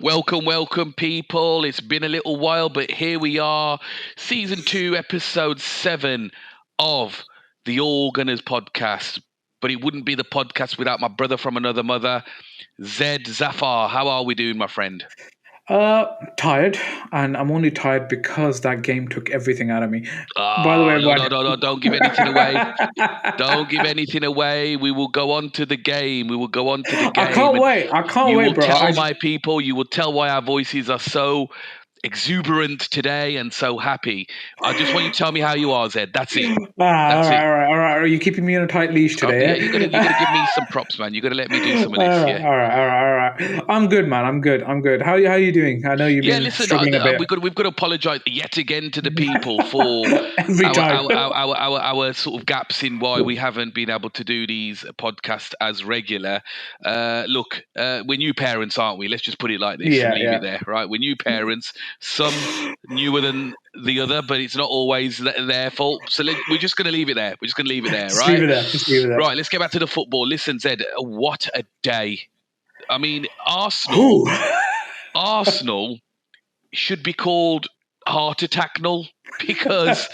Welcome, people. It's been a little while, but here we are. Season 2, Episode 7 of the All Gunners podcast. But it wouldn't be the podcast without my brother from another mother, Zed Hazza. How are we doing, my friend? Tired, and I'm only tired because that game took everything out of me. By the way, no, don't give anything away. Don't give anything away. We will go on to the game. I can't wait, bro. You will tell my people, you will tell why our voices are so exuberant today and so happy. I just want you to tell me how you are, Zed. That's it. All right. Are you keeping me on a tight leash today? Yeah, you're gonna give me some props, man. You're gonna let me do some of this. All right. I'm good, man. I'm good. How are you doing? I know you've been struggling a bit. We've got to apologise yet again to the people for our sort of gaps in why we haven't been able to do these podcasts as regular. Look, we're new parents, aren't we? Let's just put it like this and leave it there, right? We're new parents. Some newer than the other, but it's not always their fault. So we're just going to leave it there. Just leave it there. Right, let's get back to the football. Listen, Zed, what a day. I mean, Arsenal should be called heart attack null because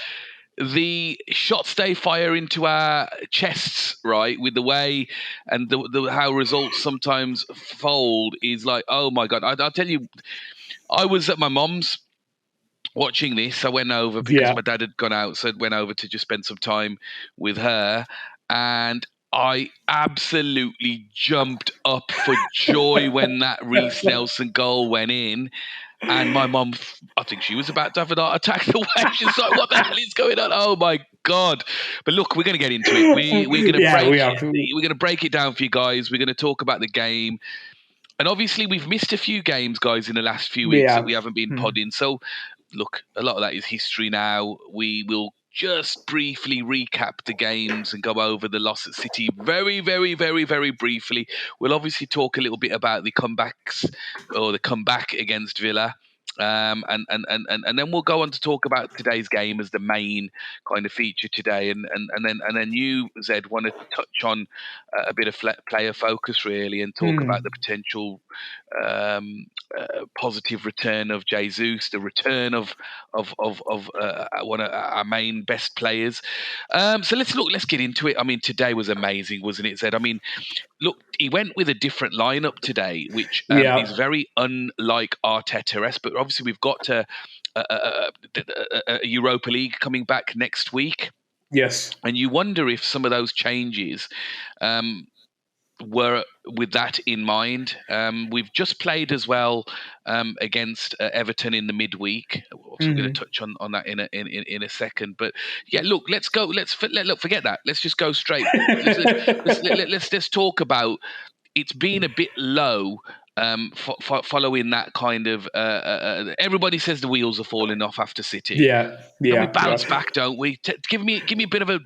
the shots they fire into our chests, right, with the way and the how results sometimes fold is like, oh my God. I'll tell you, I was at my mum's watching this. I went over because my dad had gone out, so I went over to just spend some time with her, and I absolutely jumped up for joy when that Reiss Nelson goal went in. And my mum, I think she was about to have an heart attack the way she's like, what the hell is going on? Oh my God. But look, we're going to get into it. We're going to break it down for you guys. We're going to talk about the game. And obviously, we've missed a few games, guys, in the last few weeks that we haven't been podding. So, look, a lot of that is history now. We will just briefly recap the games and go over the loss at City very, very, very, very briefly. We'll obviously talk a little bit about the comebacks or the comeback against Villa. And then we'll go on to talk about today's game as the main kind of feature today, and then you, Zed, want to touch on a bit of player focus really, and talk about the potential positive return of Jesus, the return of one of our main best players. So let's get into it. I mean, today was amazing, wasn't it, Zed? I mean, look, he went with a different lineup today, which is very unlike Arteta-esque. But obviously, we've got a Europa League coming back next week. Yes, and you wonder if some of those changes were with that in mind. We've just played as well against Everton in the midweek. We're going to touch on that in a second. But yeah, look, let's go. Forget that. Let's just go straight. Let's talk about. It's been a bit low. Following that kind of everybody says the wheels are falling off after City. Yeah. And we bounce back, don't we? Give me a bit of a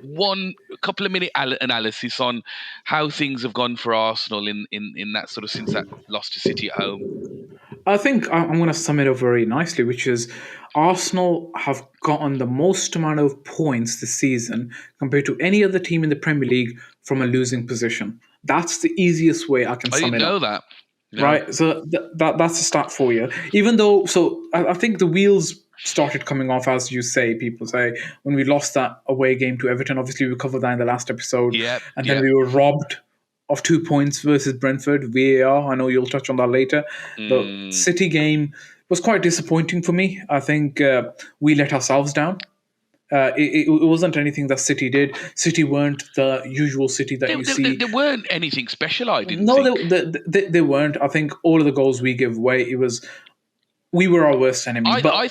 couple of minute analysis on how things have gone for Arsenal in that sort of since that loss to City at home. I think I'm going to sum it up very nicely, which is Arsenal have gotten the most amount of points this season compared to any other team in the Premier League from a losing position. That's the easiest way I can sum it up. I didn't know that. No. Right, so that's a stat for you. Even though, I think the wheels started coming off, as you say, people say, when we lost that away game to Everton. Obviously, we covered that in the last episode. And then we were robbed of 2 points versus Brentford, VAR. I know you'll touch on that later. The City game was quite disappointing for me. I think we let ourselves down. It wasn't anything that City did. City weren't the usual City that you see. There weren't anything special, I didn't think. They weren't. I think all of the goals we give away, we were our worst enemy. I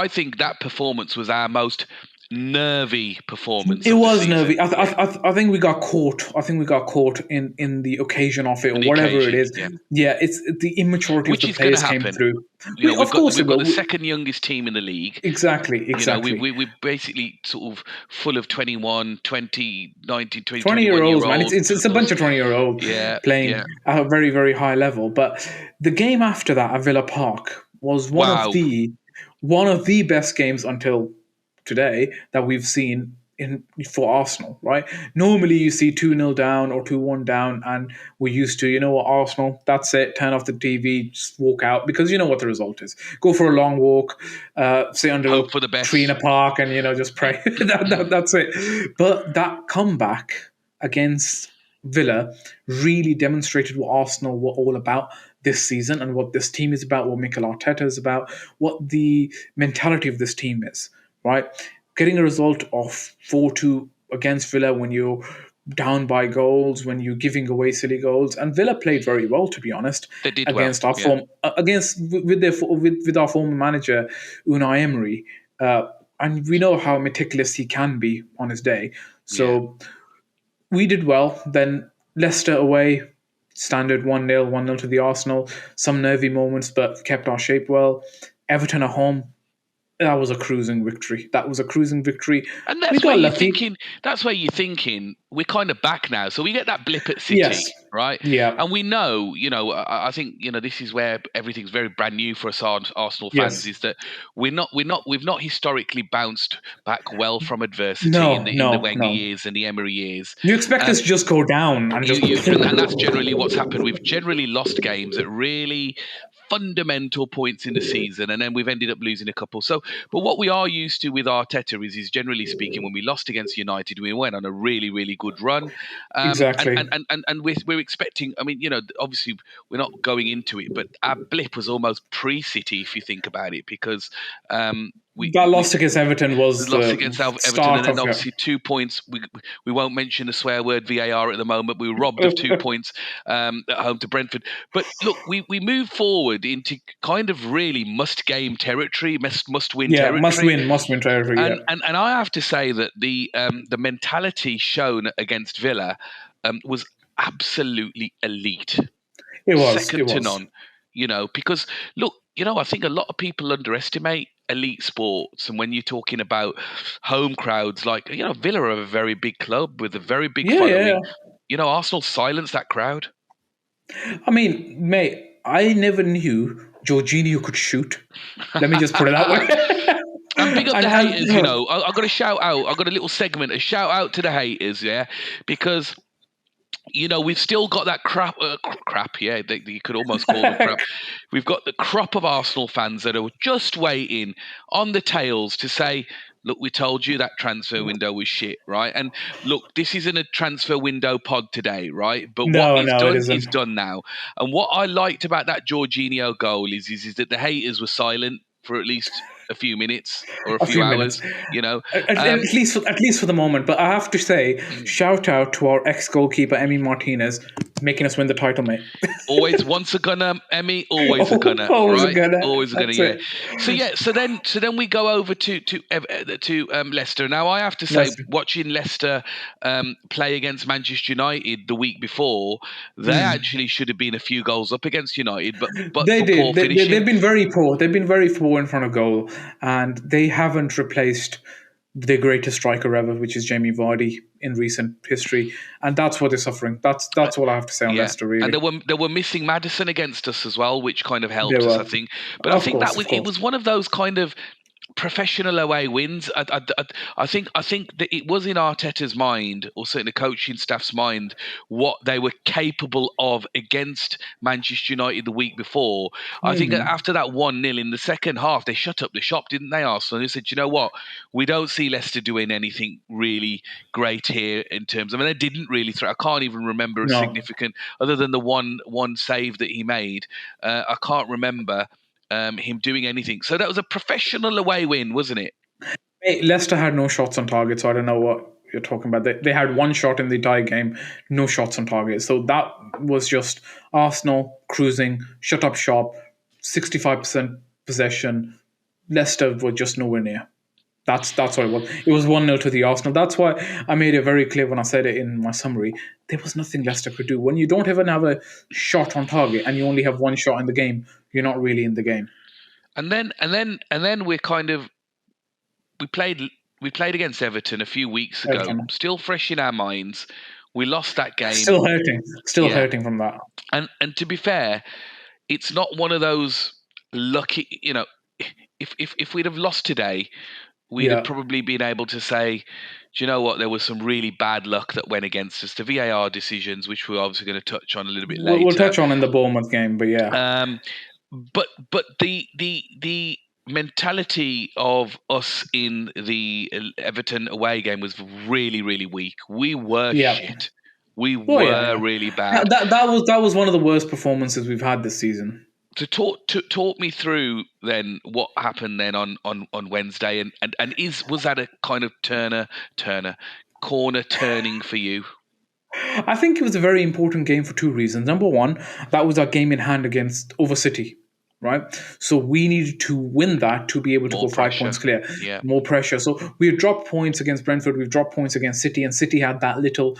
think that performance was our most nervy performance. It was nervy. I think we got caught. I think we got caught in the occasion of it, or whatever it is. Yeah, it's the immaturity of the players came through. We've got the second youngest team in the league. Exactly. We're basically sort of full of 21, 20, 19, 20, 20-year-olds, man. It's a bunch of 20-year-olds playing at a very, very high level. But the game after that at Villa Park was one of the best games until today that we've seen for Arsenal, right? Normally you see 2-0 down or 2-1 down, and we're used to, Arsenal, that's it, turn off the TV, just walk out, because you know what the result is. Go for a long walk, sit under a Hope for the tree in best. a park, and, just pray. That's it. But that comeback against Villa really demonstrated what Arsenal were all about this season, and what this team is about, what Mikel Arteta is about, what the mentality of this team is, right? Getting a result of 4-2 against Villa when you're down by goals, when you're giving away silly goals, and Villa played very well, to be honest, They did well. against our with our former manager Unai Emery, and we know how meticulous he can be on his day. So we did well. Then Leicester away, standard 1-0, 1-0 to the Arsenal. Some nervy moments, but kept our shape well. Everton at home, that was a cruising victory. And that's where you're thinking we're kind of back now. So we get that blip at City, Yes. right? Yeah. And we know, I think, this is where everything's very brand new for us Arsenal fans. Yes. Is that we've not historically bounced back well from adversity in the Wenger years and the Emery years. You expect us to just go down and and that's generally what's happened. We've generally lost games at really fundamental points in the season, and then we've ended up losing a couple. So, but what we are used to with Arteta is generally speaking, when we lost against United, we went on a really, really good run. Exactly. And we're expecting. I mean, obviously we're not going into it, but our blip was almost pre-City, if you think about it, because that loss against Everton was lost against Everton, and then obviously 2 points. We won't mention the swear word VAR at the moment. We were robbed of 2 points at home to Brentford. But look, we move forward into kind of really must-game territory, must-win territory. Must-win territory. And I have to say that the mentality shown against Villa was absolutely elite. It was second to none. Because look, I think a lot of people underestimate elite sports, and when you're talking about home crowds, like Villa are a very big club with a very big following. Arsenal silenced that crowd. I mean, mate, I never knew Jorginho could shoot. Let me just put it that way. And big up the haters, I've got a shout out. I've got a little segment, a shout out to the haters, because we've still got that crap, yeah, you could almost call them crap. We've got the crop of Arsenal fans that are just waiting on the tails to say, look, we told you that transfer window was shit, right? And look, this isn't a transfer window pod today, right? But what is done is done now. And what I liked about that Jorginho goal is that the haters were silent for at least a few minutes or a few hours, at least for the moment. But I have to say, shout out to our ex-goalkeeper Emi Martinez, making us win the title, mate. Always once a gunner, Emmy. Always a gunner. Always right? a gunner. Always a gunner. Yeah. So then we go over to Leicester. Now I have to say, watching Leicester play against Manchester United the week before, they actually should have been a few goals up against United, but they did. Poor finishing. They've been very poor. They've been very poor in front of goal, and they haven't replaced the greatest striker ever, which is Jamie Vardy, in recent history, and that's what they're suffering. That's all I have to say on Leicester, really. And they were missing Maddison against us as well, which kind of helped us, I think. But I think it was one of those kind of professional away wins. I think that it was in Arteta's mind, or certainly the coaching staff's mind, what they were capable of against Manchester United the week before. I think that after that 1-0 in the second half, they shut up the shop, didn't they, Arsenal? They said, you know what, we don't see Leicester doing anything really great here in terms of, they didn't really throw. I can't even remember a significant, other than the one save that he made. I can't remember him doing anything. So that was a professional away win, wasn't it? Hey, Leicester had no shots on target, so I don't know what you're talking about. They had one shot in the tie game, no shots on target. So that was just Arsenal cruising, shut up shop, 65% possession. Leicester were just nowhere near. That's what it was. It was 1-0 to the Arsenal. That's why I made it very clear when I said it in my summary. There was nothing Leicester could do. When you don't even have a shot on target and you only have one shot in the game, you're not really in the game. And then we played against Everton a few weeks ago. Still fresh in our minds. We lost that game. Still hurting from that. And to be fair, it's not one of those lucky. If we'd have lost today, we'd have probably been able to say, do you know what? There was some really bad luck that went against us. The VAR decisions, which we're obviously going to touch on a little bit later. We'll touch on in the Bournemouth game, but yeah. But the mentality of us in the Everton away game was really, really weak. We were shit. We were really bad. That was one of the worst performances we've had this season. To talk me through then what happened then on Wednesday, and was that a kind of corner turning for you? I think it was a very important game for two reasons. Number one, that was our game in hand against over City, right? So we needed to win that to be able to go 5 points clear. Yeah. More pressure. So we dropped points against Brentford, we've dropped points against City, and City had that little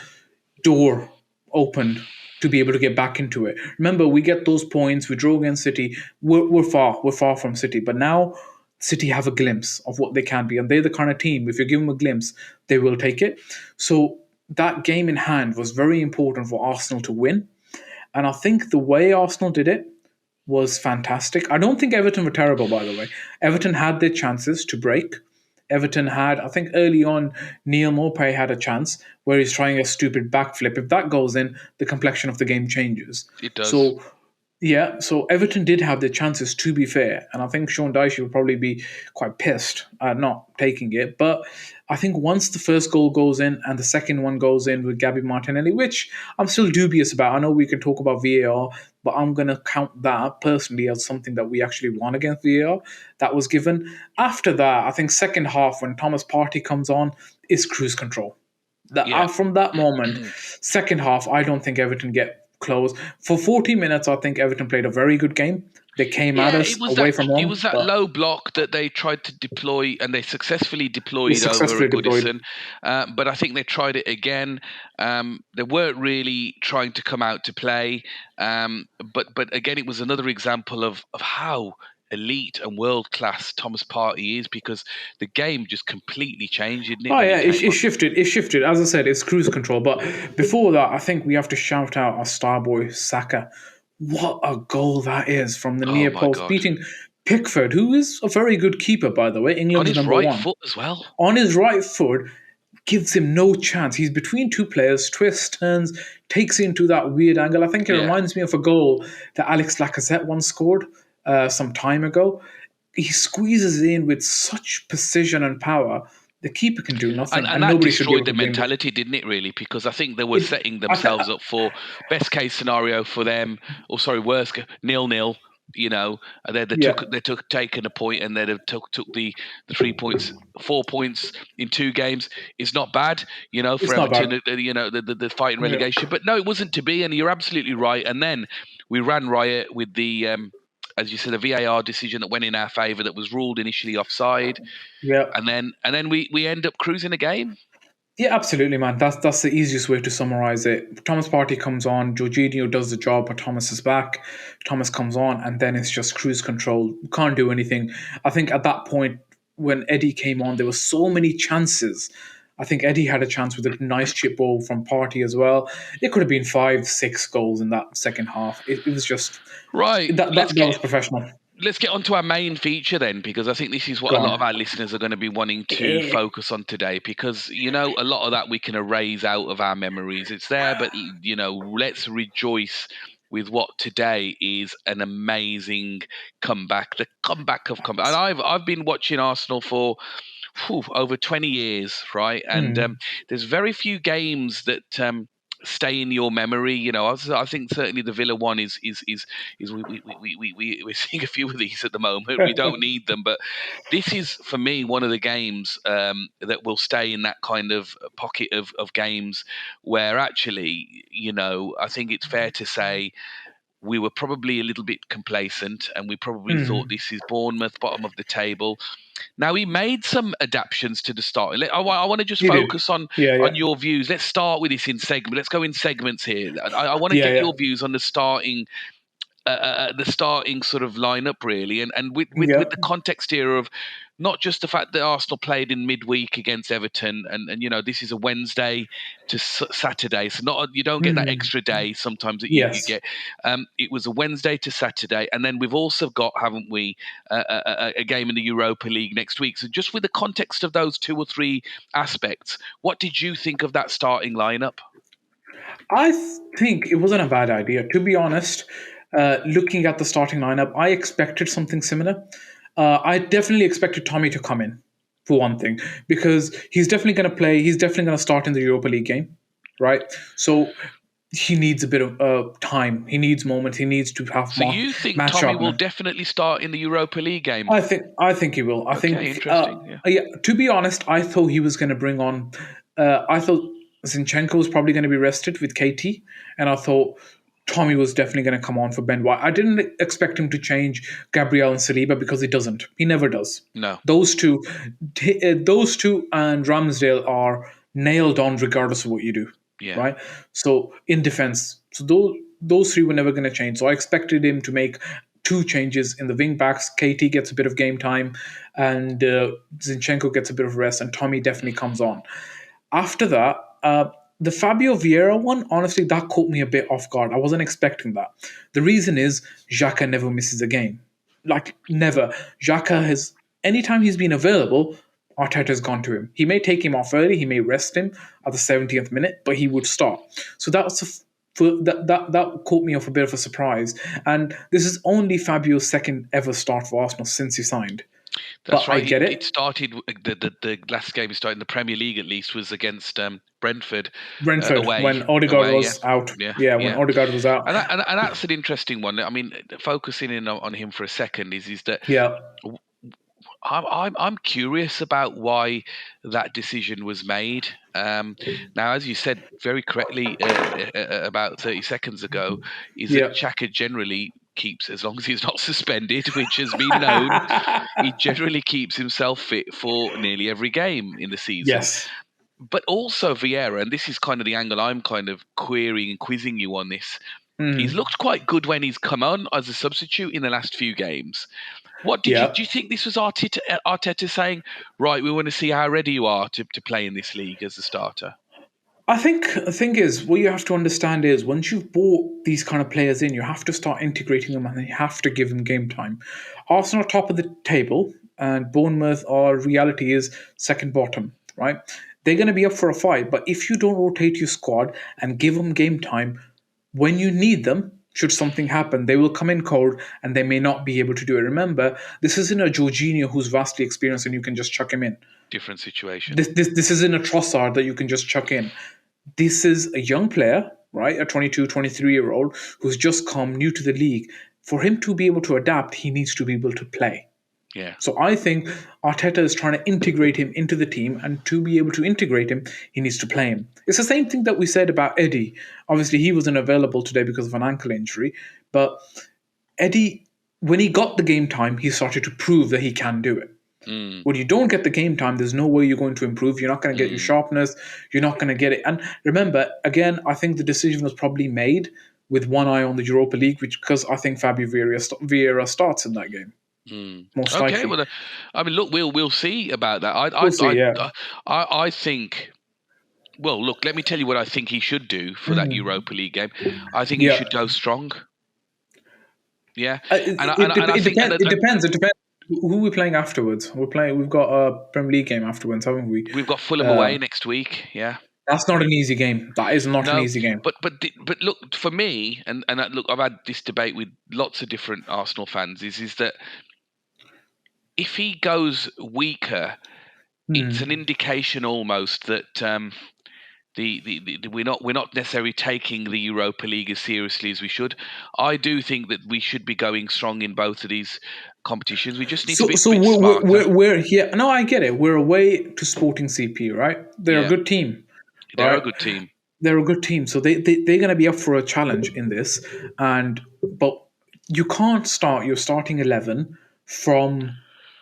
door opened to be able to get back into it. Remember, we get those points, we draw against City, we're far from City, but now City have a glimpse of what they can be, and they're the kind of team, if you give them a glimpse, they will take it. So that game in hand was very important for Arsenal to win, and I think the way Arsenal did it was fantastic. I don't think Everton were terrible, by the way. Everton had their chances to break. Everton had, I think early on, Neil Maupay had a chance where he's trying a stupid backflip. If that goes in, the complexion of the game changes. It does. So Everton did have their chances, to be fair. And I think Sean Dyche will probably be quite pissed at not taking it. But I think once the first goal goes in and the second one goes in with Gabby Martinelli, which I'm still dubious about. I know we can talk about VAR, but I'm going to count that personally as something that we actually won against VAR. That was given. After that, I think second half, when Thomas Partey comes on, is cruise control. From that moment, second half, I don't think Everton get close. For 40 minutes, I think Everton played a very good game. They came at us away from home. It was that low block that they tried to deploy, and they successfly deployed over Goodison. But I think they tried it again. They weren't really trying to come out to play. But again, it was another example of how elite and world class Thomas Partey is, because the game just completely changed, didn't it? Oh yeah, it shifted. It shifted. As I said, it's cruise control. But before that, I think we have to shout out our star boy Saka. What a goal that is from the near post, beating Pickford, who is a very good keeper, by the way. England's number one. On his right foot as well. On his right foot, gives him no chance. He's between two players, twists, turns, takes into that weird angle. I think it reminds me of a goal that Alex Lacazette once scored some time ago. He squeezes in with such precision and power. The keeper can do nothing. And that destroyed the mentality, didn't it, really? Because I think they were setting themselves up for best case scenario for them, or sorry, worst, 0-0. You know, they took taken a point, and they'd have took the 3 points, 4 points in 2 games. It's not bad, you know, for Everton, you know, the fighting relegation. But no, it wasn't to be, and you're absolutely right. And then we ran riot with the as you said, a VAR decision that went in our favour that was ruled initially offside. Yeah. And then we end up cruising a game. Yeah, absolutely, man. That's the easiest way to summarise it. Thomas Partey comes on, Jorginho does the job, but Thomas is back. Thomas comes on, and then it's just cruise control. You can't do anything. I think at that point, when Eddie came on, there were so many chances. I think Eddie had a chance with a nice chip ball from Partey as well. It could have been 5-6 goals in that second half. It was just... Right. That was professional. Let's get on to our main feature then, because I think this is what a lot of our listeners are going to be wanting to focus on today, because, you know, a lot of that we can erase out of our memories. It's there, but, you know, let's rejoice with what today is an amazing comeback. The comeback of comeback. And I've been watching Arsenal for over 20 years, right? And there's very few games that... stay in your memory, you know. I think certainly the Villa one is we're seeing a few of these at the moment. We don't need them, but this is for me one of the games that will stay in that kind of pocket of games where actually, you know, I think it's fair to say we were probably a little bit complacent, and we probably thought this is Bournemouth, bottom of the table. Now, he made some adaptations to the start. I want to just focus on your views. Let's start with this in segment. Let's go in segments here. I want to get your views on the starting the starting sort of lineup really, and with Yeah. the context here of not just the fact that Arsenal played in midweek against Everton, and this is a Wednesday to Saturday, so not you don't get that extra day sometimes that you Yes. get. It was a Wednesday to Saturday, and then we've also got, haven't we, a game in the Europa League next week. So just with the context of those 2 or 3 aspects, what did you think of that starting lineup? I think it wasn't a bad idea. To be honest, looking at the starting lineup, I expected something similar. I definitely expected Tommy to come in, for one thing, because he's definitely going to play. He's definitely going to start in the Europa League game, right? So he needs a bit of time. He needs moments. He needs to have So you think match Tommy will sharpness. definitely start in the Europa League game? I think he will. I Okay, think. interesting. Yeah. Yeah. To be honest, I thought he was going to bring on. I thought Zinchenko was probably going to be rested with KT, and I thought Tommy was definitely going to come on for Ben White. I didn't expect him to change Gabriel and Saliba because he doesn't. He never does. No. Those two and Ramsdale are nailed on regardless of what you do. Yeah. Right. So in defense, so those 3 were never going to change. So I expected him to make 2 changes in the wing backs. KT gets a bit of game time, and Zinchenko gets a bit of rest, and Tommy definitely comes on. After that, the Fabio Vieira one, honestly, that caught me a bit off guard. I wasn't expecting that. The reason is Xhaka never misses a game. Like, never. Xhaka has, anytime he's been available, Arteta's gone to him. He may take him off early, he may rest him at the 70th minute, but he would start. So that was that caught me off a bit of a surprise. And this is only Fabio's second ever start for Arsenal since he signed. That's but right. I get it. It started the last game he started in the Premier League, at least, was against Brentford. Away, when Odegaard was out. Yeah, when Odegaard was out. And that's an interesting one. I mean, focusing in on him for a second is that I'm curious about why that decision was made. Now, as you said very correctly about 30 seconds ago, is that Xhaka generally keeps, as long as he's not suspended, which has been known, he generally keeps himself fit for nearly every game in the season. Yes. But also Vieira, and this is kind of the angle I'm kind of querying and quizzing you on this. He's looked quite good when he's come on as a substitute in the last few games. What do you think this was Arteta saying, right, we want to see how ready you are to play in this league as a starter? I think the thing is, what you have to understand is once you've brought these kind of players in, you have to start integrating them and you have to give them game time. Arsenal are top of the table and Bournemouth, our reality is second bottom, right? They're going to be up for a fight, but if you don't rotate your squad and give them game time, when you need them, should something happen, they will come in cold and they may not be able to do it. Remember, this isn't a Jorginho who's vastly experienced and you can just chuck him in. Different situation. This isn't a Trossard that you can just chuck in. This is a young player, right? A 22, 23-year-old who's just come new to the league. For him to be able to adapt, he needs to be able to play. Yeah. So I think Arteta is trying to integrate him into the team, and to be able to integrate him, he needs to play him. It's the same thing that we said about Eddie. Obviously, he wasn't available today because of an ankle injury, but Eddie, when he got the game time, he started to prove that he can do it. When you don't get the game time, there's no way you're going to improve. You're not going to get your sharpness. You're not going to get it. And remember, again, I think the decision was probably made with one eye on the Europa League, because I think Fabio Vieira starts in that game. Most likely. Well, I mean, look, we'll see about that. I think. Well, look, let me tell you what I think he should do for that Europa League game. I think he should go strong. Yeah, it depends. It depends. Who are we playing afterwards? We've got a Premier League game afterwards, haven't we? We've got Fulham away next week. Yeah. That's not an easy game. That is not an easy game. But look, for me, and look, I've had this debate with lots of different Arsenal fans. Is that if he goes weaker, it's an indication almost that we're not necessarily taking the Europa League as seriously as we should. I do think that we should be going strong in both of these competitions. We just need to be smarter. We're here. No, I get it. We're away to Sporting CP, right? They're a good team. They're a good team. They're a good team. So they're going to be up for a challenge in this. But you can't start your starting 11 from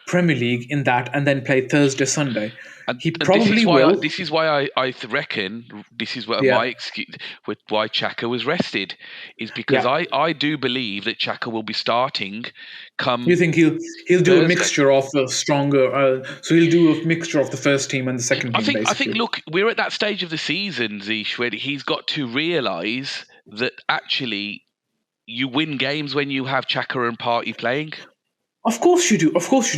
Premier League in that and then play Thursday, Sunday. He And probably will. This is why I reckon this is what Yeah. my excuse with why Xhaka was rested is because Yeah. I do believe that Xhaka will be starting. Come, You think he'll do a Thursday. mixture of a stronger? So he'll do a mixture of the first team and the second team, I basically. think. Look, we're at that stage of the season, Zish, where he's got to realise that actually you win games when you have Xhaka and Partey playing. Of course you do.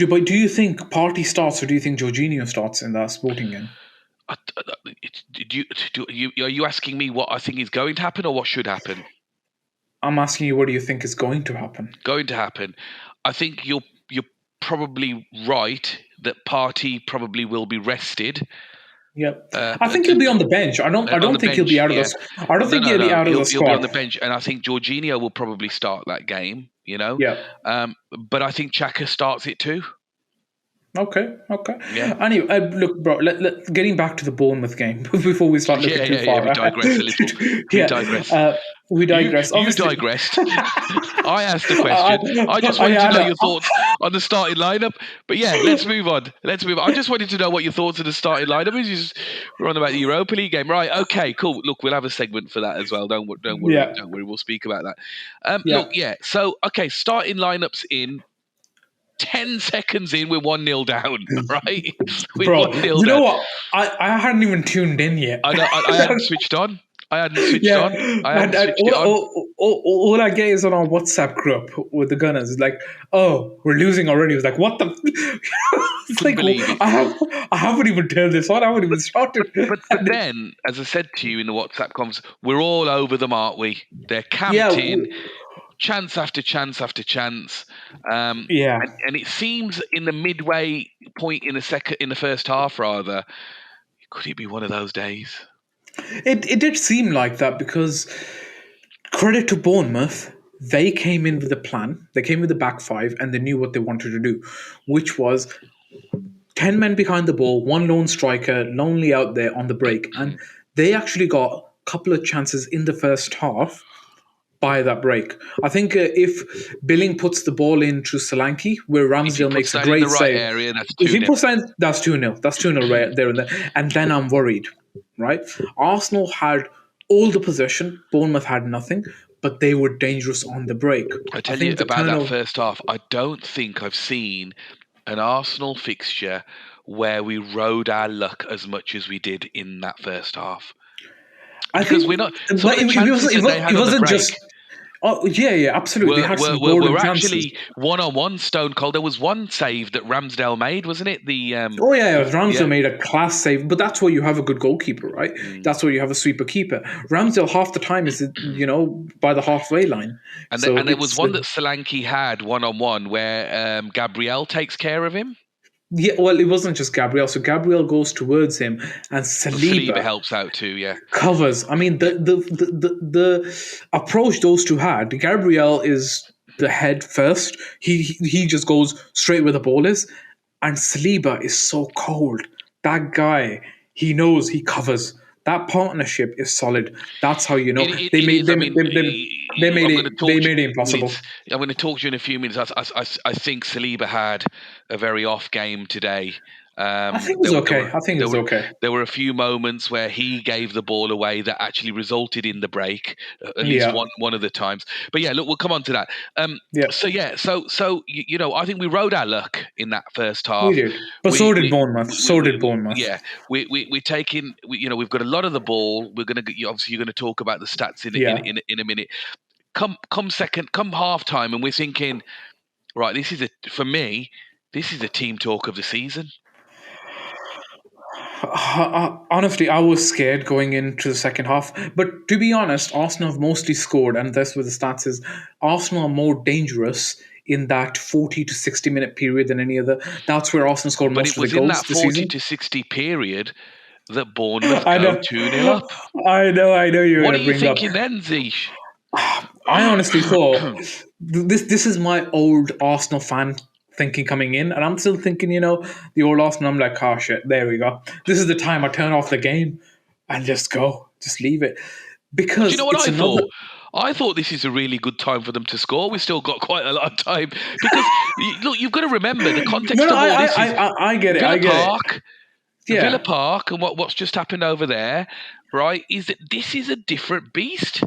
But do you think Partey starts or do you think Jorginho starts in that Sporting game? Are you asking me what I think is going to happen or what should happen? I'm asking you, what do you think is going to happen? Going to happen. I think you're probably right that Partey probably will be rested. Yep. I think he'll be on the bench. I don't think he'll be out of the. I don't think he'll be out of the squad. He'll be on the bench, and I think Jorginho will probably start that game. Yeah. But I think Xhaka starts it too. Okay. Yeah. Anyway, look, bro. Getting back to the Bournemouth game before we start looking too far. We digress a little. We digress. You digressed. I asked the question. I just wanted to know your thoughts on the starting lineup. But yeah, let's move on. I just wanted to know what your thoughts on the starting lineup is. We're on about the Europa League game, right? Okay, cool. Look, we'll have a segment for that as well. Don't worry. Don't worry. We'll speak about that. Look, So, okay, starting lineups in. 10 seconds in, we're 1-0 down, right? Bro, you know what? I hadn't even tuned in yet. I hadn't switched on. I hadn't switched on. All I get is on our WhatsApp group with the Gunners. It's like, oh, we're losing already. It was like, what the? It's like, I haven't even turned this on. I haven't even started. But then, as I said to you in the WhatsApp comms, we're all over them, aren't we? They're camped in. Chance after chance after chance, and it seems in the midway point in the first half, rather, could it be one of those days? It did seem like that because credit to Bournemouth, they came in with a plan. They came with the back five, and they knew what they wanted to do, which was 10 men behind the ball, one lone striker, lonely out there on the break, and they actually got a couple of chances in the first half. By that break, I think if Billing puts the ball into Solanke, where Ramsdale makes a great save, area, if he puts that, that's 2-0. That's 2-0 right there and there. And then I'm worried, right? Arsenal had all the possession, Bournemouth had nothing, but they were dangerous on the break. I tell you about that first half. I don't think I've seen an Arsenal fixture where we rode our luck as much as we did in that first half. Because we're not. It wasn't just. Oh yeah, absolutely. We're actually one-on-one stone cold. There was one save that Ramsdale made, wasn't it? Ramsdale made a class save, but that's where you have a good goalkeeper, right? That's where you have a sweeper keeper. Ramsdale half the time is by the halfway line. And there was one that Solanke had one-on-one where Gabriel takes care of him. Yeah, well, it wasn't just Gabriel. So Gabriel goes towards him, and Saliba helps out too. Yeah, covers. I mean, the approach those two had. Gabriel is the head first. He just goes straight where the ball is, and Saliba is so cold. That guy, he knows he covers. That partnership is solid. That's how you know they made it impossible. I'm going to talk to you in a few minutes. I think Saliba had a very off game today. I think it was okay. There were a few moments where he gave the ball away that actually resulted in the break, at least one of the times. But yeah, look, we'll come on to that. So I think we rode our luck in that first half. We did, but so did Bournemouth. Yeah, we're taking. We've got a lot of the ball. We're going to obviously you're going to talk about the stats in a minute. Come half time, and we're thinking, right, this is the team talk of the season. Honestly, I was scared going into the second half. But to be honest, Arsenal have mostly scored, and that's where the stats is. Arsenal are more dangerous in that 40 to 60 minute period than any other. That's where Arsenal scored most of the goals this season. But it was in that 40 to 60 period that Bournemouth go 2-0 up. I know you were going to bring up. What are you thinking then, Zish? I honestly thought, this is my old Arsenal fan thinking coming in, and I'm still thinking, the old Arsenal. I'm like, shit, there we go. This is the time I turn off the game and just go, just leave it. Do you because know what it's I another. thought? I thought this is a really good time for them to score. We've still got quite a lot of time because look, you've got to remember the No, context no, of all this is I get it. Villa I get it. Park, Villa Yeah. Park, and what's just happened over there, right? Is that this is a different beast.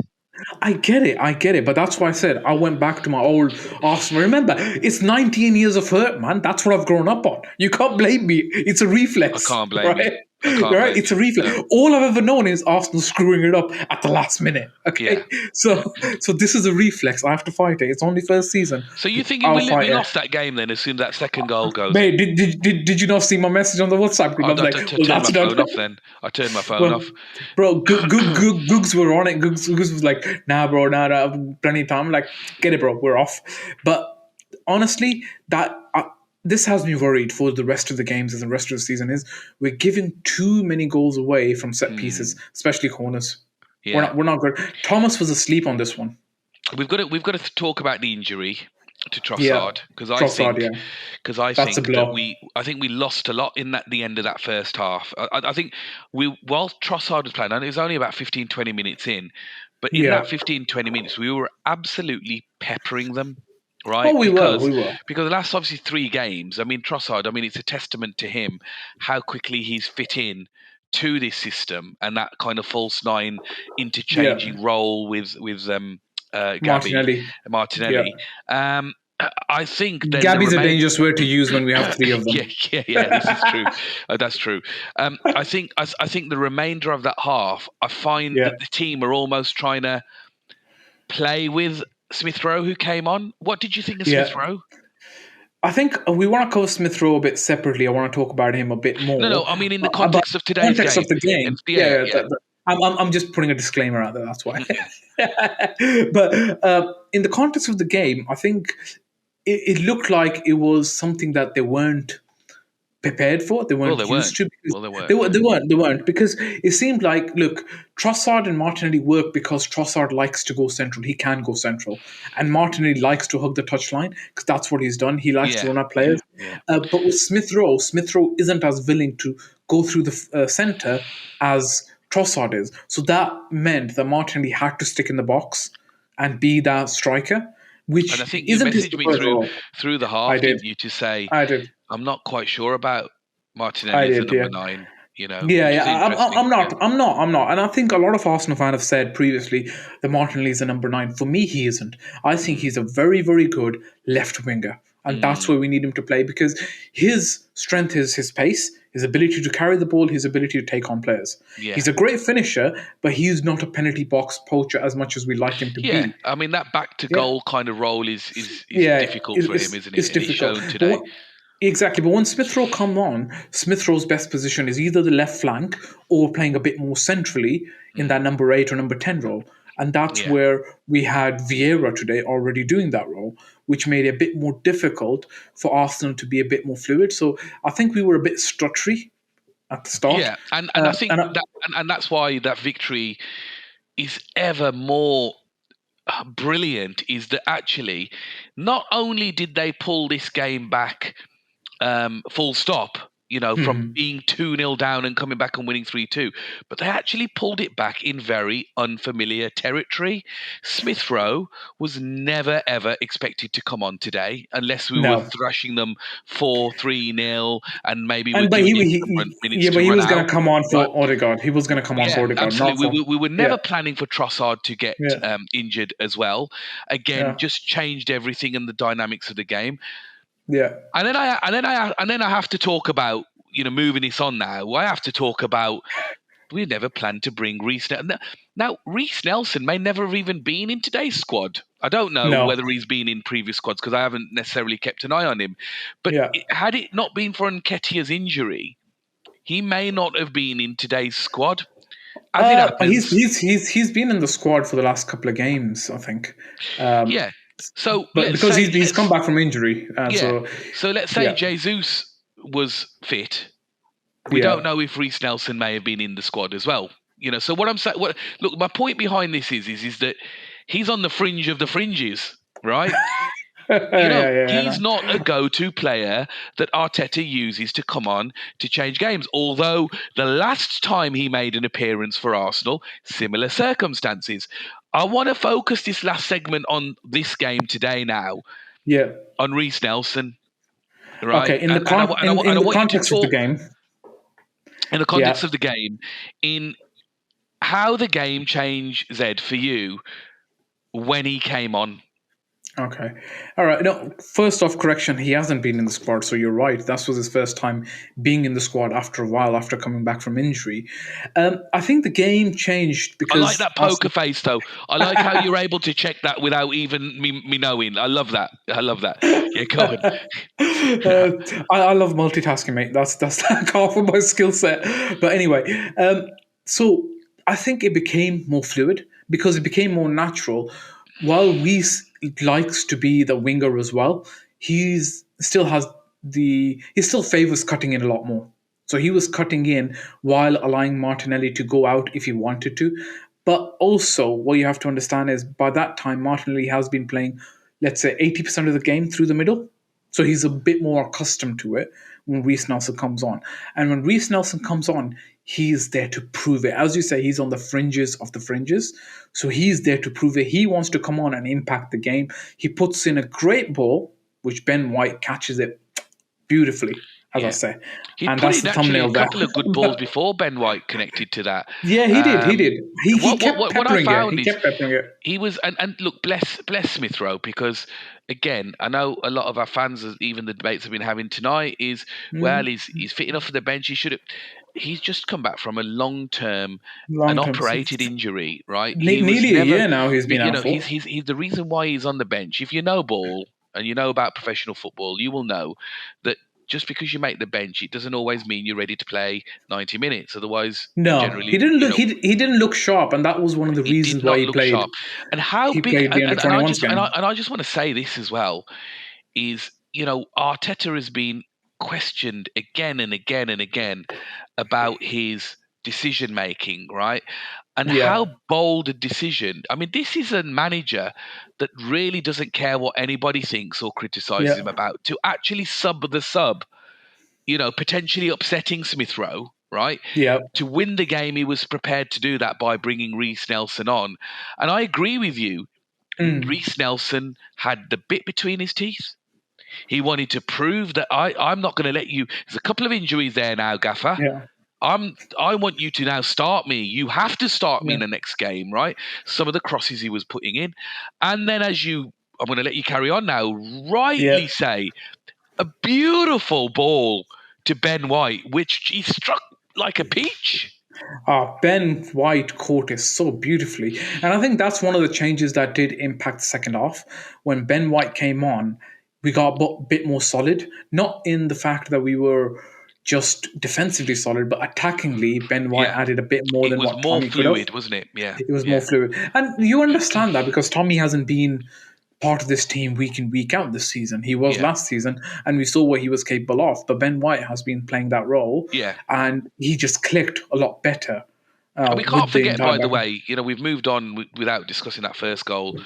I get it, but that's why I said I went back to my old Arsenal. Remember, it's 19 years of hurt, man. That's what I've grown up on. You can't blame me. It's a I reflex, can't blame you. right? I can't Right? blame It's a you. reflex. No. All I've ever known is Arsenal screwing it up at the last minute. Okay, Yeah. so this is a reflex. I have to fight it. It's only first season. So you thinking I'll we fight it. lost that game then as soon as that second goal goes in? Mate, did you not see my message on the WhatsApp group? I was like, well, Turned my that's done. phone off then. I turned my phone Well, off. bro, Googs were on it. Googs was like, nah, bro, nah, plenty of time. I'm like, get it, bro, we're off. But honestly, this has me worried for the rest of the games and the rest of the season is we're giving too many goals away from set pieces, especially corners. Yeah. We're not good. Thomas was asleep on this one. We've got to talk about the injury to Yeah, Trossard because I Trossard, think yeah. That's a think that blow. I think we lost a lot in the end of that first half. I think while Trossard was playing, and it was only about 15, 20 minutes in, but in Yeah. that 15, 20 minutes, we were absolutely peppering them. Right, Oh, we were. because the last obviously 3 games. I mean, Trossard. I mean, it's a testament to him how quickly he's fit in to this system and that kind of false 9 interchanging role with Gabby Martinelli. Martinelli. I think then Gabby's a dangerous word to use when we have 3 of them. yeah. This is true. That's true. I think the remainder of that half, I find that the team are almost trying to play with Smith-Rowe, who came on. What did you think of Smith-Rowe? I think we want to cover Smith-Rowe a bit separately. I want to talk about him a bit more. No, I mean in the context of today's game. Of the game. Yeah. I'm just putting a disclaimer out there. That's why. But in the context of the game, I think it looked like it was something that they weren't prepared for. They weren't used to. They weren't because it seemed like, look, Trossard and Martinelli work because Trossard likes to go central. He can go central, and Martinelli likes to hug the touchline because that's what he's done. He likes to run at players. But with Smith-Rowe isn't as willing to go through the centre as Trossard is. So that meant that Martinelli had to stick in the box and be that striker. Which and I think you messaged me through the half, didn't you, to say I did. I'm not quite sure about Martinelli as a number 9. You know, I'm not, and I think a lot of Arsenal fans have said previously that Martinelli is a number 9. For me, he isn't. I think he's a very, very good left winger, and that's where we need him to play because his strength is his pace, his ability to carry the ball, his ability to take on players. Yeah. He's a great finisher, but he's not a penalty box poacher as much as we like him to be. I mean that back to goal kind of role is difficult for him, isn't it? It's difficult shown today. Exactly, but when Smith-Rowe come on, Smith-Rowe's best position is either the left flank or playing a bit more centrally in that number 8 or number 10 role. And that's where we had Vieira today already doing that role, which made it a bit more difficult for Arsenal to be a bit more fluid. So I think we were a bit stuttery at the start. Yeah, and I think and that's why that victory is ever more brilliant, is that actually not only did they pull this game back full stop, from being 2-0 down and coming back and winning 3-2, but they actually pulled it back in very unfamiliar territory. Smith-Rowe was never, ever expected to come on today unless we were thrashing them 4-3-0 and maybe we're giving him minutes to but he run was going out. to come on for Odegaard. He was going to come on for Odegaard. Absolutely. We were never planning for Trossard to get injured as well. Again, just changed everything and the dynamics of the game. Yeah, and then I have to talk about moving this on now. I have to talk about we never planned to bring Reiss Nelson. Now Reiss Nelson may never have even been in today's squad. I don't know whether he's been in previous squads because I haven't necessarily kept an eye on him. But had it not been for Nketiah's injury, he may not have been in today's squad. He's been in the squad for the last couple of games, I think. So, because he's come back from injury, so let's say Jesus was fit. We don't know if Reiss Nelson may have been in the squad as well. So what I'm saying, look, my point behind this is that he's on the fringe of the fringes, right? He's not a go-to player that Arteta uses to come on to change games. Although the last time he made an appearance for Arsenal, similar circumstances. I want to focus this last segment on this game today now. Yeah. On Reiss Nelson, right? Okay. In the context of the game. In the context of the game, in how the game changed, Zed, for you when he came on. Okay. All right. No, first off, correction, he hasn't been in the squad, so you're right. That was his first time being in the squad after a while, after coming back from injury. I think the game changed because... I like that poker face, though. I like how you're able to check that without even me knowing. I love that. Yeah, go on. I love multitasking, mate. That's half of my skill set. But anyway, so I think it became more fluid because it became more natural. While Reiss likes to be the winger as well, he still favors cutting in a lot more. So he was cutting in while allowing Martinelli to go out if he wanted to. But also, what you have to understand is by that time, Martinelli has been playing, let's say, 80% of the game through the middle. So he's a bit more accustomed to it when Reiss Nelson comes on. And when Reiss Nelson comes on, he's there to prove it. As you say, he's on the fringes of the fringes. So he's there to prove it. He wants to come on and impact the game. He puts in a great ball, which Ben White catches it beautifully, as I say. And that's the thumbnail there. A couple of good balls before Ben White connected to that. Yeah, he did. He kept peppering it. He was, and look, bless Smith Rowe, because again, I know a lot of our fans, even the debates have been having tonight, is he's fit enough for the bench. He's just come back from a long-term operated injury, right? Nearly a year now he's been out for. He's the reason why he's on the bench. If you know ball and you know about professional football, you will know that just because you make the bench, it doesn't always mean you're ready to play 90 minutes. Otherwise, he didn't look. He didn't look sharp, and that was one of the reasons why he played. Sharp. And how big? And I just want to say this as well: is Arteta has been questioned again and again and again about his decision making, right? And how bold a decision. I mean, this is a manager that really doesn't care what anybody thinks or criticizes him about, to actually sub the sub, potentially upsetting Smith Rowe, right? Yeah. To win the game, he was prepared to do that by bringing Reiss Nelson on. And I agree with you. Reiss Nelson had the bit between his teeth. He wanted to prove that I'm not going to let you. There's a couple of injuries there now, Gaffer. Yeah. I want you to now start me. You have to start me in the next game, right? Some of the crosses he was putting in. And then I'm going to let you carry on now, rightly say, a beautiful ball to Ben White, which he struck like a peach. Ben White caught it so beautifully. And I think that's one of the changes that did impact the second half. When Ben White came on, we got a bit more solid, not in the fact that we were just defensively solid, but attackingly, Ben White added a bit more than what Tommy could have. It was more fluid, wasn't it? Yeah. It was more fluid. And you understand that because Tommy hasn't been part of this team week in, week out this season. He was last season, and we saw what he was capable of. But Ben White has been playing that role, and he just clicked a lot better. And we can't forget, by the way, we've moved on without discussing that first goal.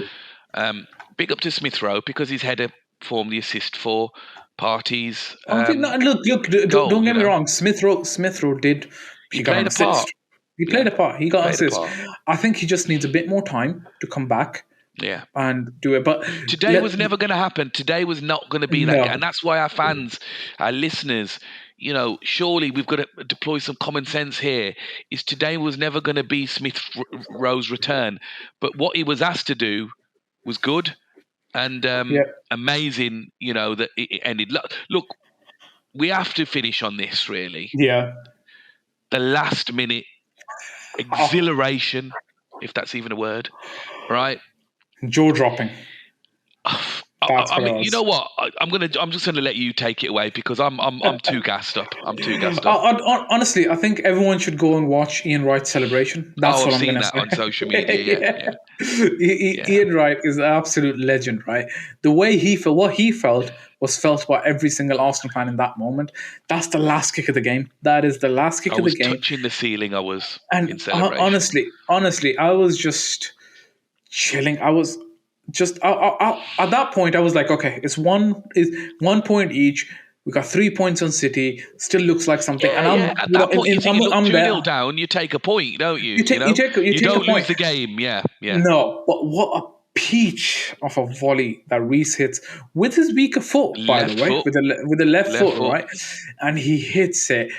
Big up to Smith Rowe, because his header formed the assist for Parties. Look, don't get me wrong. Smith Rowe did. He got an assist. He played a part. He got an assist. I think he just needs a bit more time to come back. Yeah, and do it. But today was never going to happen. Today was not going to be that, and that's why our fans, our listeners, surely we've got to deploy some common sense here. Is today was never going to be Smith Rowe's return, but what he was asked to do was good. And amazing, that it ended. Look, we have to finish on this, really. Yeah. The last minute exhilaration, if that's even a word, right? Jaw dropping. I mean, you know what? I'm just gonna let you take it away because I'm too gassed up. Honestly, I think everyone should go and watch Ian Wright's celebration. That's what I'm going to say. On social media. Ian Wright is an absolute legend, right? The way what he felt was felt by every single Arsenal fan in that moment. That's the last kick of the game. That is the last kick of the game. I was touching the ceiling. In celebration. Honestly, I was just chilling. just at that point, I was like, okay, it's 1 point each. We got 3 points on City. Still looks like something, and Yeah. At that point, you think you look I'm 2 there. nil down, you take a point, don't you? You You take a don't lose point. the game. Yeah. No, but what a peach of a volley that Reiss hits with his weaker foot, by the Left way, foot, with the left left foot, foot. right? And he hits it.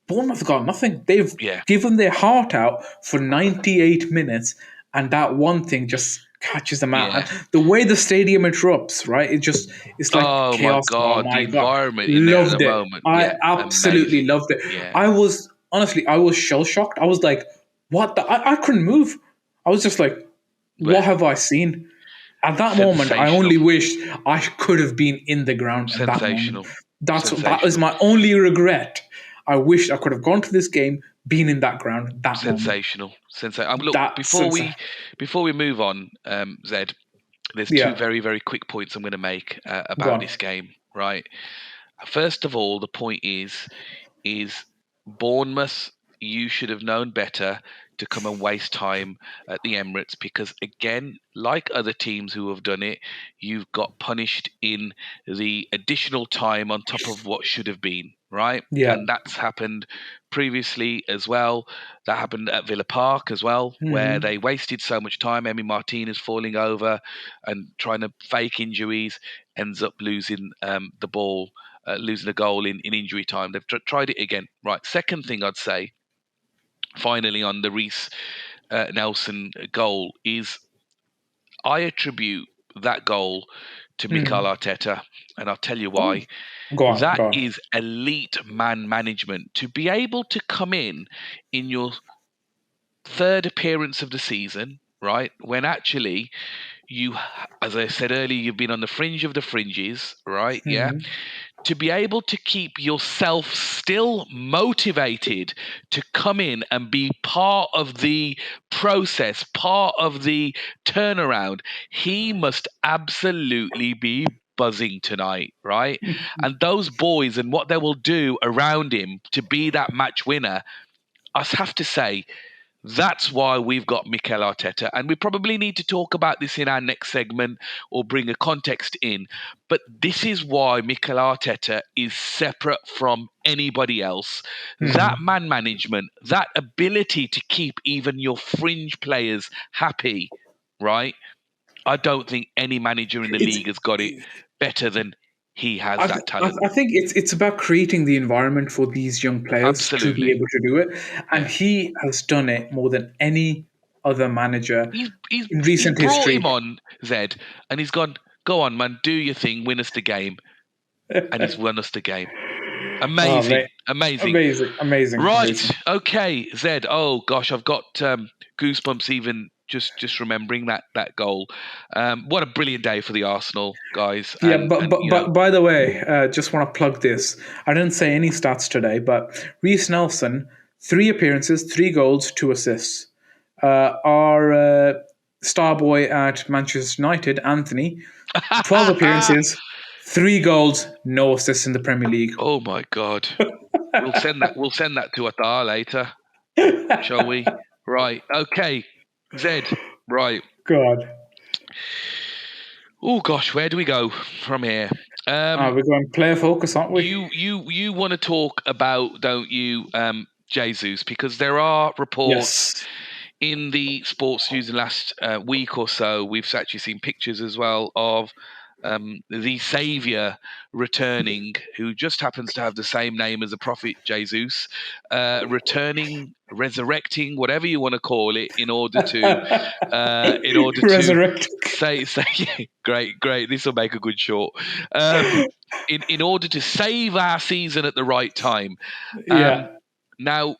Bournemouth got nothing. They've Yeah. given their heart out for 98 minutes, and that one thing just catches them out. Yeah. And the way the stadium erupts, right? It's like Oh my chaos. Oh God, the my god, environment in there at the loved it. moment. I Yeah, absolutely amazing. loved it. Yeah, I was shell shocked. I was like, what? I couldn't move. I was just like, what well, have I seen? At that moment, I sensational, only wished I could have been in the ground at that moment. sensational, That is sensational, my only regret. I wished I could have gone to this game, been in that ground at that moment. sensational, sensational. Look, That's before we move on, Zed, there's two yeah. very very quick points I'm going to make Go about on. this game. Right. First of all, the point is Bournemouth. You should have known better to come and waste time at the Emirates because, again, like other teams who have done it, you've got punished in the additional time on top of what should have been, right? Yeah. And that's happened previously as well. That happened at Villa Park as well, where they wasted so much time. Emi Martinez falling over and trying to fake injuries, ends up losing the ball. Losing a goal in injury time. They've tried it again. Right. Second thing I'd say, finally, on the Reiss Nelson goal is I attribute that goal to Mikel Arteta, and I'll tell you why. Go on. That Go on. is elite man management. To be able to come in your third appearance of the season, right, when actually you, as I said earlier, you've been on the fringe of the fringes, right? Yeah. To be able to keep yourself still motivated to come in and be part of the process, part of the turnaround, he must absolutely be buzzing tonight, right? And those boys and what they will do around him to be that match winner, I have to say, that's why we've got Mikel Arteta. And we probably need to talk about this in our next segment or bring a context in. But this is why Mikel Arteta is separate from anybody else. That man management, that ability to keep even your fringe players happy, right? I don't think any manager in the It's league has got it better than he has that talent. I think it's about creating the environment for these young players to be Absolutely. able to do it, and Yeah. he has done it more than any other manager in He's recent brought history. him on, Zed, and he's gone, go on, man, do your thing, win us the game. And he's won us the game. Oh, Amazing. Amazing. amazing. Right. Okay, Zed. Oh gosh, I've got goosebumps even just remembering that goal. What a brilliant day for the Arsenal guys. Yeah, And but by the way, just want to plug this. I didn't say any stats today, but Reiss Nelson, 3 appearances, 3 goals, 2 assists. Our star boy at Manchester United, Anthony, 12 appearances, 3 goals, no assists in the Premier League. Oh my God. We'll send that to Atar later, shall we? Right. Okay. Zed. Right. God. Oh gosh, where do we go from here? We're going player focus, aren't we? You want to talk about, don't you, Jesus? Because there are reports in the sports news in the last week or so. We've actually seen pictures as well of the Saviour returning, who just happens to have the same name as the prophet Jesus, returning, resurrecting, whatever you want to call it, in order to resurrect. say great. This will make a good short. In order to save our season at the right time. Now,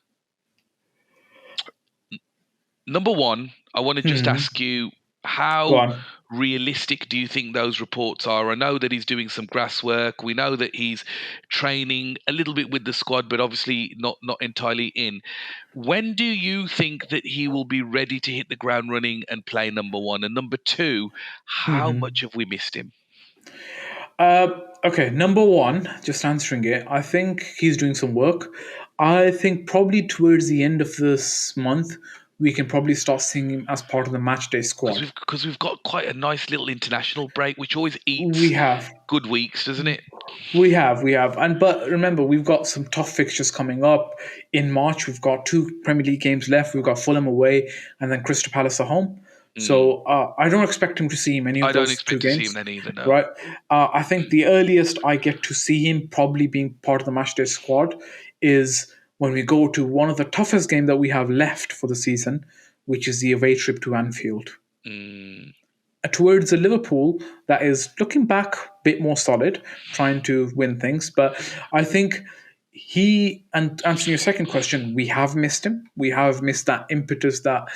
number one, I want to just ask you, how realistic do you think those reports are? I know that he's doing some grass work. We know that he's training a little bit with the squad, but obviously not entirely in. When do you think that he will be ready to hit the ground running and play number one? And number two, how much have we missed him? Okay, number one, just answering it, I think he's doing some work. I think probably towards the end of this month, we can probably start seeing him as part of the matchday squad. Because we've got quite a nice little international break, which always We eats have. good weeks, doesn't it? We have, but remember, we've got some tough fixtures coming up in March. We've got 2 Premier League games left. We've got Fulham away and then Crystal Palace at home. So I don't expect him to see him any of I don't those 2 expect to see games. him then either, no. Right? I think the earliest I get to see him probably being part of the matchday squad is when we go to one of the toughest games that we have left for the season, which is the away trip to Anfield. Towards a Liverpool that is looking back a bit more solid, trying to win things. But I think and answering your second question, we have missed him. We have missed that impetus, that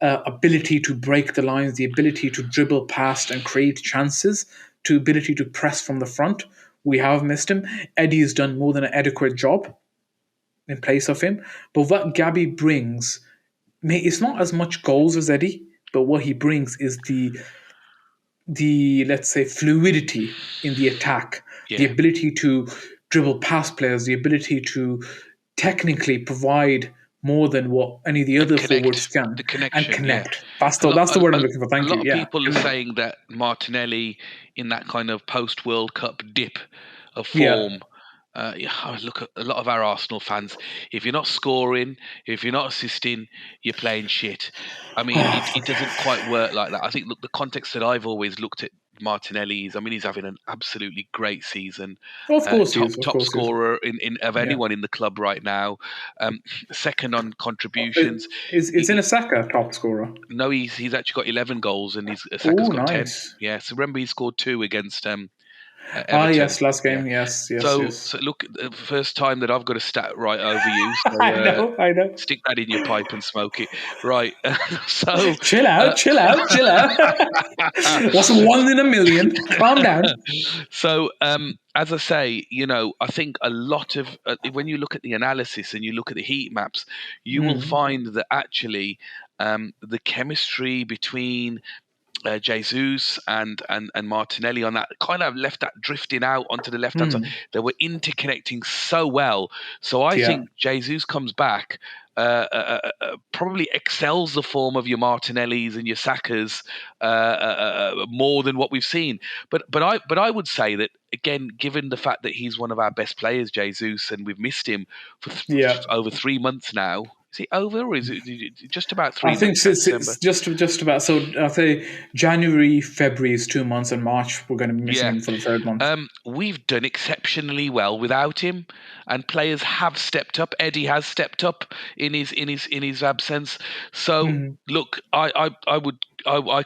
ability to break the lines, the ability to dribble past and create chances, to ability to press from the front. We have missed him. Eddie has done more than an adequate job in place of him. But what Gabby brings, it's not as much goals as Eddie, but what he brings is the let's say fluidity in the attack, the ability to dribble past players, the ability to technically provide more than what any of the other forwards can, and connect. That's the word I'm looking for. Thank you. A lot of people are saying that Martinelli, in that kind of post World Cup dip of form. Look at a lot of our Arsenal fans. If you're not scoring, if you're not assisting, you're playing shit. I mean, it doesn't quite work like that. I think, look, the context that I've always looked at Martinelli is, I mean, he's having an absolutely great season. Of course, he is. Top scorer of anyone in the club right now. Second on contributions. Is Saka top scorer? No, he's actually got 11 goals, and Saka's got 10. Nice. Yeah, so remember he scored 2 against. Everton. Yes, last game. Yeah. Yes. So look, the first time that I've got a stat right over you. So, I know. Stick that in your pipe and smoke it. Right. So chill out. That's 1 in a million. Calm down. So, as I say, I think a lot of when you look at the analysis and you look at the heat maps, you will find that actually the chemistry between Jesus and Martinelli on that kind of left that drifting out onto the left hand side. They were interconnecting so well. So I think Jesus comes back, probably excels the form of your Martinellis and your Sakas more than what we've seen. But I would say that, again, given the fact that he's one of our best players, Jesus, and we've missed him for over 3 months now. Is it over, or is it just about 3 months? I think it's just about. So I'll say January, February is 2 months, and March we're going to be missing him for the 3rd month. We've done exceptionally well without him, and players have stepped up. Eddie has stepped up in his absence. So look, I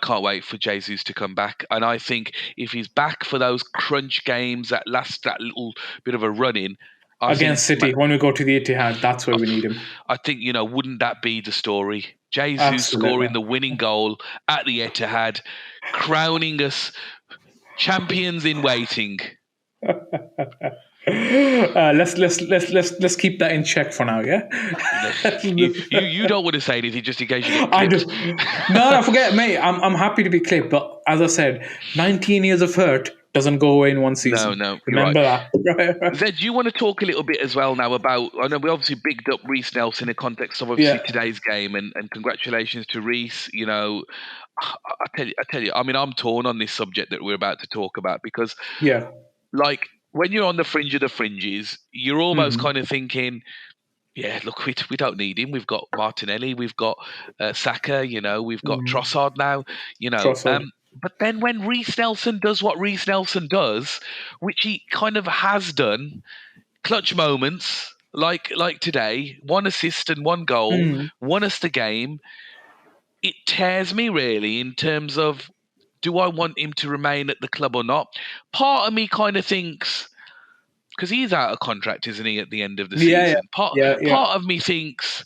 can't wait for Jesus to come back, and I think if he's back for those crunch games, that little bit of a run in. Against City, when we go to the Etihad, that's where we need him. I think, wouldn't that be the story? Jesus scoring the winning goal at the Etihad, crowning us champions in waiting. Let's keep that in check for now, yeah. you don't want to say anything just in case you get clipped. I do. No, forget, mate. I'm happy to be clipped, but as I said, 19 years of hurt doesn't go away in one season. No. Remember that. Zed, do you want to talk a little bit as well now about? I know we obviously bigged up Reiss Nelson in the context of obviously today's game, and congratulations to Reiss. I tell you. I mean, I'm torn on this subject that we're about to talk about because, like, when you're on the fringe of the fringes, you're almost kind of thinking, yeah, look, we don't need him. We've got Martinelli, we've got Saka, we've got Trossard now, But then when Reiss Nelson does what Reiss Nelson does, which he kind of has done, clutch moments like today, 1 assist and 1 goal, won us the game. It tears me really in terms of, do I want him to remain at the club or not? Part of me kind of thinks, because he's out of contract, isn't he, at the end of the season? Part of me thinks,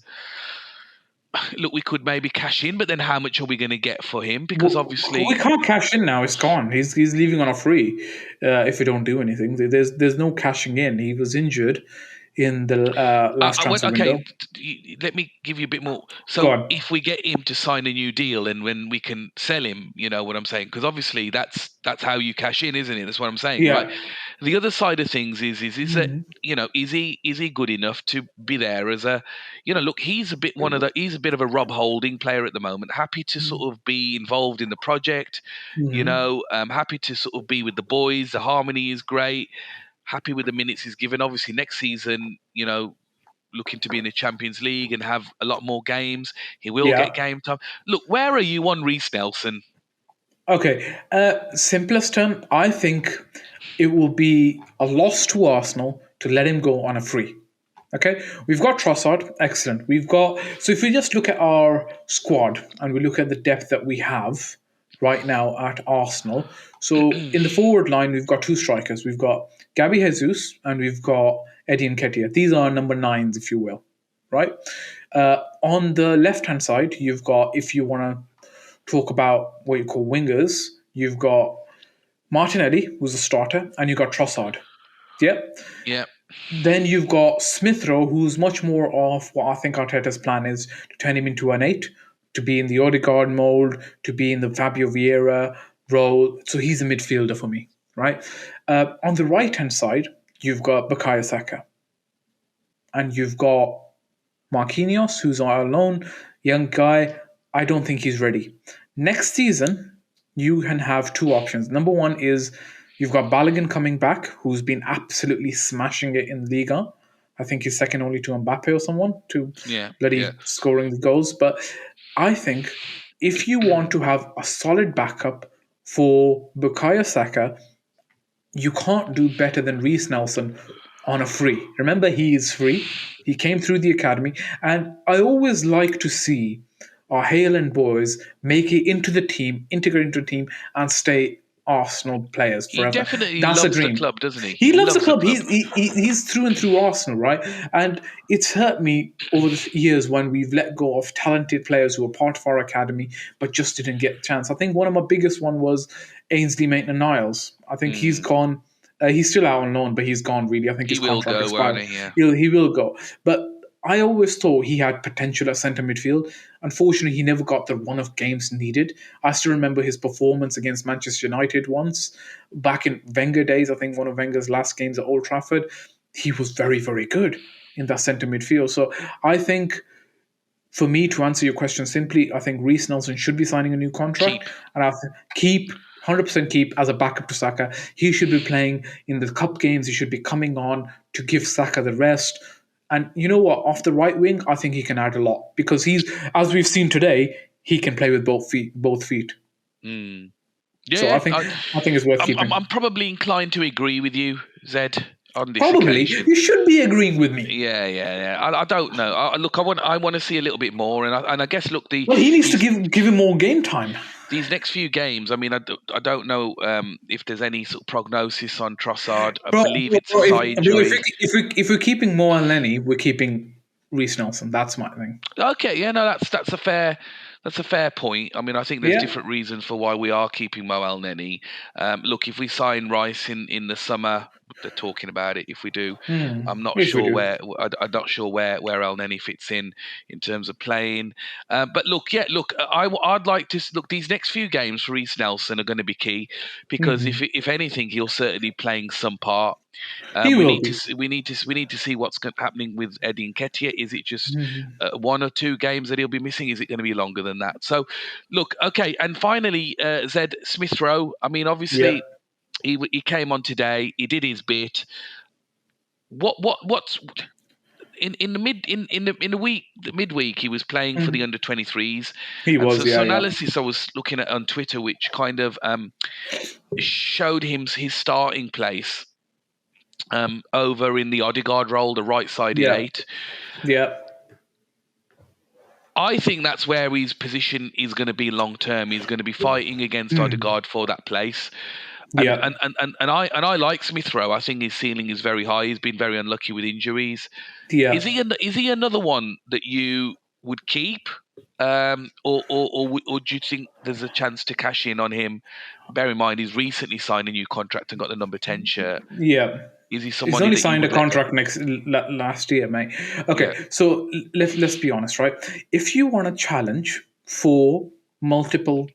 look, we could maybe cash in, but then how much are we going to get for him? Because obviously we can't cash in now. It's gone. He's leaving on a free if we don't do anything. There's no cashing in. He was injured. in the last transfer window. Let me give you a bit more. Go So on. if we get him to sign a new deal and when we can sell him, you know what I'm saying? Because obviously that's how you cash in, isn't it? That's what I'm saying, Yeah. right? The other side of things is that, Mhm. you know, is he good enough to be there as a, you know, look, he's a bit of a Rob Holding player at the moment, happy to sort of be involved in the project, you know, happy to sort of be with the boys. The harmony is great. Happy with the minutes he's given. Obviously, next season, you know, looking to be in the Champions League and have a lot more games. He will get game time. Look, where are you on Reiss Nelson? Okay. Simplest term, I think it will be a loss to Arsenal to let him go on a free. Okay, we've got Trossard, excellent. We've got, so if we just look at our squad and we look at the depth that we have right now at Arsenal. So in the forward line, we've got two strikers. We've got Gabriel Jesus and we've got Eddie Nketiah. These are number nines, if you will, right? On the left hand side, you've got, if you want to talk about what you call wingers, you've got Martinelli, who's a starter, and you've got Trossard. Yep. Yeah. Then you've got Smithrowe, who's much more of what I think Arteta's plan is to turn him into an 8, to be in the Odegaard mold, to be in the Fabio Vieira role. So he's a midfielder for me, right? On the right hand side, you've got Bukayo Saka, and you've got Marquinhos, who's on loan, young guy. I don't think he's ready. Next season, you can have two options. Number one is you've got Balogun coming back, who's been absolutely smashing it in Liga. I think he's second only to Mbappe or someone to scoring the goals. But I think if you want to have a solid backup for Bukayo Saka, you can't do better than Reiss Nelson on a free. Remember, he is free. He came through the academy. And I always like to see our Haaland boys make it into the team, integrate into the team, and stay Arsenal players forever. He definitely That's loves a dream. the club, doesn't he? He loves the club. He's through and through Arsenal, right? And it's hurt me over the years when we've let go of talented players who were part of our academy but just didn't get a chance. I think one of my biggest one was Ainsley Maitland-Niles. I think he's gone. He's still out on loan, but he's gone. Really, I think his contract expired. He will go. But I always thought he had potential at centre midfield. Unfortunately, he never got the run of games needed. I still remember his performance against Manchester United once, back in Wenger days. I think one of Wenger's last games at Old Trafford. He was very, very good in that centre midfield. So I think, for me, to answer your question simply, I think Reiss Nelson should be signing a new contract. And I keep 100% keep as a backup to Saka. He should be playing in the cup games. He should be coming on to give Saka the rest. And you know what? Off the right wing, I think he can add a lot because he's, as we've seen today, he can play with both feet. Yeah, so I think it's worth keeping. I'm probably inclined to agree with you, Zed, on this Probably occasion. You should be agreeing with me. Yeah. I don't know. Look, I want to see a little bit more, and I guess look, he needs to give him more game time. These next few games, I mean, I don't know if there's any sort of prognosis on Trossard. I believe it's a thigh injury. If we're keeping Mo and Lenny, we're keeping Reiss Nelson. That's my thing. Okay, yeah, no, that's a fair point. I mean, I think there's different reasons for why we are keeping Mo Elneny. Look, if we sign Rice in the summer, they're talking about it. If we do, I'm not sure where Elneny fits in terms of playing. But look, I'd like to look. These next few games for Reiss Nelson are going to be key because if anything, he'll certainly be playing some part. We need to see what's happening with Eddie Nketiah. Is it just 1 or 2 games that he'll be missing? Is it going to be longer than that? So, look, okay, and finally, Zed Smithrowe. I mean, obviously, he came on today. He did his bit. What's in the midweek he was playing for the under-23s. He was, some analysis I was looking at on Twitter, which kind of showed him his starting place. Over in the Odegaard role, the right-sided 8. Yeah. I think that's where his position is going to be long term. He's going to be fighting against Odegaard for that place. And I like Smithrowe. I think his ceiling is very high. He's been very unlucky with injuries. Yeah. Is he another one that you would keep? Or do you think there's a chance to cash in on him? Bear in mind, he's recently signed a new contract and got the number 10 shirt. Yeah. Is he He's somebody only that you signed a would let go? contract last year, mate. Okay, Yeah. so let's be honest, right? If you want to challenge for multiple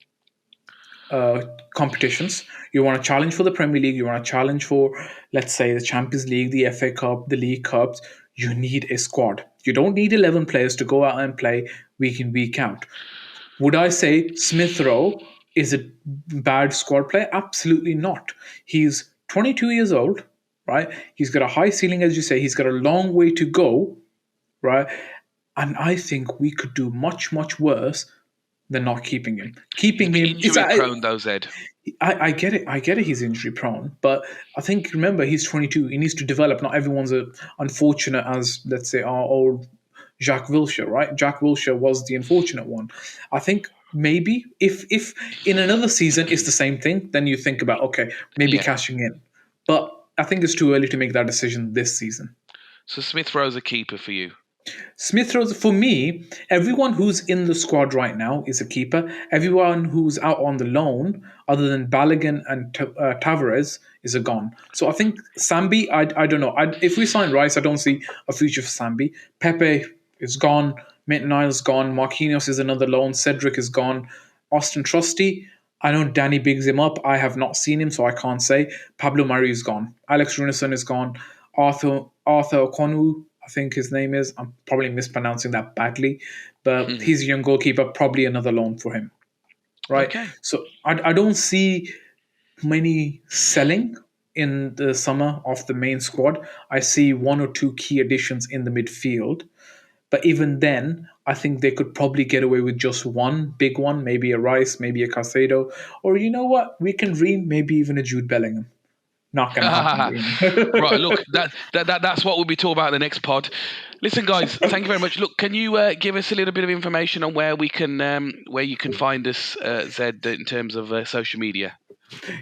competitions, you want to challenge for the Premier League, you want to challenge for, let's say, the Champions League, the FA Cup, the League Cups, you need a squad. You don't need 11 players to go out and play week in, week out. Would I say Smith Rowe is a bad squad player? Absolutely not. He's 22 years old, right? He's got a high ceiling, as you say. He's got a long way to go, right? And I think we could do much, much worse than not keeping him. He's Keeping a bit him, injury prone, though, Zed. I get it. I get it. He's injury prone, but I think remember he's 22. He needs to develop. Not everyone's unfortunate as, let's say, our old Jacques Wilshere, right? Jacques Wilshere was the unfortunate one. I think maybe if in another season it's the same thing, then you think about, okay, maybe Yeah. cashing in. But I think it's too early to make that decision this season. So Smith Rowe's a keeper for you. Smith Rowe, for me, everyone who's in the squad right now is a keeper. Everyone who's out on the loan, other than Balogun and Tavares, is a gone. So I think Sambi, I don't know. If we sign Reiss, I don't see a future for Sambi. Pepe is gone. Maitland-Niles gone. Marquinhos is another loan. Cedric is gone. Austin Trusty, I know Danny bigs him up. I have not seen him, so I can't say. Pablo Mari is gone. Alex Runason is gone. Arthur Okonu, I think his name is. I'm probably mispronouncing that badly, but he's a young goalkeeper. Probably another loan for him, right? Okay. So I don't see many selling in the summer of the main squad. I see one or two key additions in the midfield, but even then, I think they could probably get away with just one big one, maybe a Rice, maybe a Caicedo, or you know what? We can dream maybe even a Jude Bellingham. Not going to happen. Right, look, that's what we'll be talking about in the next pod. Listen, guys, thank you very much. Look, can you give us a little bit of information on where we can, where you can find us, Zed, in terms of social media?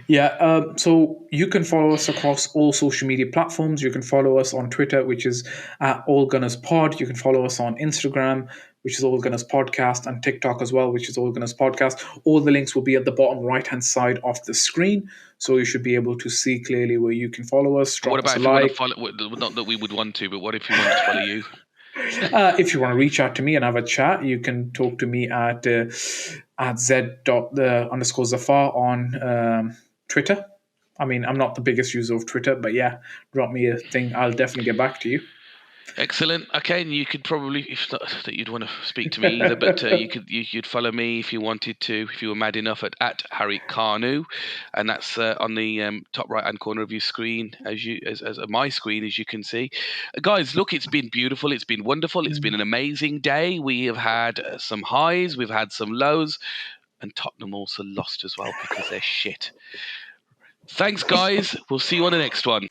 Yeah, so you can follow us across all social media platforms. You can follow us on Twitter, which is at All Gunners Pod. You can follow us on Instagram, which is All Gunners Podcast, and TikTok as well, which is All Gunners Podcast. All the links will be at the bottom right-hand side of the screen, so you should be able to see clearly where you can follow us. What about if you want to follow? Not that we would want to, but what if you want to follow you? If you want to reach out to me and have a chat, you can talk to me at z._zafar on Twitter. I mean, I'm not the biggest user of Twitter, but yeah, drop me a thing. I'll definitely get back to you. Excellent. Okay, and you could probably, if not that you'd want to speak to me either, but you'd follow me if you wanted to, if you were mad enough at Harry Carnu, and that's on the top right hand corner of your screen, as my screen, as you can see. Guys, look, it's been beautiful. It's been wonderful. It's been an amazing day. We have had some highs, we've had some lows, and Tottenham also lost as well because they're shit. Thanks, guys. We'll see you on the next one.